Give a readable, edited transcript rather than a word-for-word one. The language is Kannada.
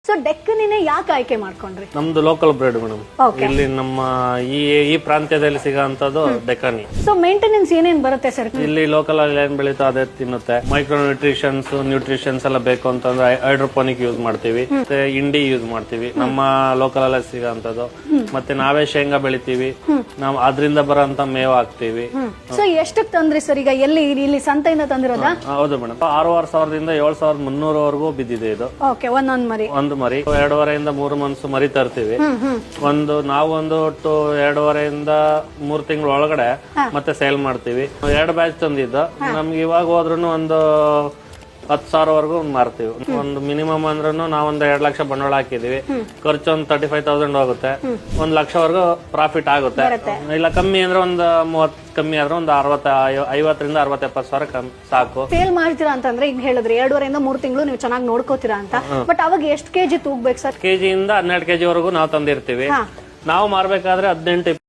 ಸೊ ಡೆಕ್ಕನಿನೇ ಯಾಕೆ ಆಯ್ಕೆ ಮಾಡ್ಕೊಂಡ್ರಿ? ನಮ್ದು ಲೋಕಲ್ ಬ್ರೀಡ್ ಮೇಡಮ್. ಇಲ್ಲಿ ನಮ್ಮ ಈ ಪ್ರಾಂತ್ಯದಲ್ಲಿ ಸಿಗೋಂಥದ್ದು ಡೆಕ್ಕನಿ. ಸೊ ಮೇಂಟೆನೆನ್ಸ್ ಏನೇನ್ ಬರುತ್ತೆ ಸರ್? ಇಲ್ಲಿ ಲೋಕಲ್ ಅಲ್ಲಿ ಏನ್ ಬೆಳೀತಾ ಅದೇ ತಿನ್ನುತ್ತೆ. ಮೈಕ್ರೋ ನ್ಯೂಟ್ರಿಷನ್ಸ್ ಎಲ್ಲ ಬೇಕು ಅಂತಂದ್ರೆ ಹೈಡ್ರೋಪೋನಿಕ್ ಯೂಸ್ ಮಾಡ್ತೀವಿ, ಮತ್ತೆ ಇಂಡಿ ಯೂಸ್ ಮಾಡ್ತೀವಿ ನಮ್ಮ ಲೋಕಲ್ ಅಲ್ಲೇ ಸಿಗೋಂಥದ್ದು. ಮತ್ತೆ ನಾವೇ ಶೇಂಗಾ ಬೆಳಿತೀವಿ, ನಾವು ಅದರಿಂದ ಬರೋಂತ ಮೇವು ಹಾಕ್ತಿವಿ. ಸೊ ಎಷ್ಟಕ್ಕೆ ತಂದ್ರಿ ಸರ್? ಈಗ ಎಲ್ಲಿ ಇಲ್ಲಿ ಸಂತೆಯಿಂದ ತಂದಿರೋದಾ? ಹೌದು ಮೇಡಮ್. 6,500ದಿಂದ 7,300ವರೆಗೂ ಬಿದ್ದಿದೆ ಇದು. ಓಕೆ, ಒಂದೊಂದ್ ಮರಿ. ಒಂದು ಮರಿ 2.5ರಿಂದ 3 months ಮರಿ ತರ್ತೀವಿ. ನಾವು ಒಂದು 2.5ರಿಂದ 3 ತಿಂಗಳ ಒಳಗಡೆ ಮತ್ತೆ ಸೇಲ್ ಮಾಡ್ತೀವಿ. 2 ಬ್ಯಾಚ್ ತಂದಿದ್ದು ನಮ್ಗೆ ಇವಾಗ ಹೋದ್ರು ಒಂದು 10,000ವರೆಗೂ ಮಾರ್ತೀವಿ. ಒಂದು ಮಿನಿಮಮ್ ಅಂದ್ರೂ ನಾವೊಂದು 2 ಲಕ್ಷ ಬಂಡವಾಳ ಹಾಕಿದೀವಿ. ಖರ್ಚು ಒಂದು 35,000 ಹೋಗುತ್ತೆ. 1 ಲಕ್ಷವರೆಗೂ ಪ್ರಾಫಿಟ್ ಆಗುತ್ತೆ. ಇಲ್ಲ ಕಮ್ಮಿ ಅಂದ್ರೆ ಒಂದು 30, ಕಮ್ಮಿ ಆದ್ರೆ ಒಂದು 50ರಿಂದ 60-70 ಸಾವಿರ ಸಾಕು. ಸೇಲ್ ಮಾಡ್ತೀರಾ ಅಂತಂದ್ರೆ ಈಗ ಹೇಳಿದ್ರಿ 2.5ರಿಂದ 3 ತಿಂಗಳು ನೀವು ಚೆನ್ನಾಗಿ ನೋಡ್ಕೋತೀರಾ ಅಂತ. ಬಟ್ ಅವಾಗ ಎಷ್ಟು ಕೆಜಿ ತೂಗ್ಬೇಕು ಸರ್? ಕೆಜಿಯಿಂದ 12 kg ವರೆಗೂ ನಾವು ತಂದಿರ್ತೀವಿ. ನಾವು ಮಾರ್ಬೇಕಾದ್ರೆ 18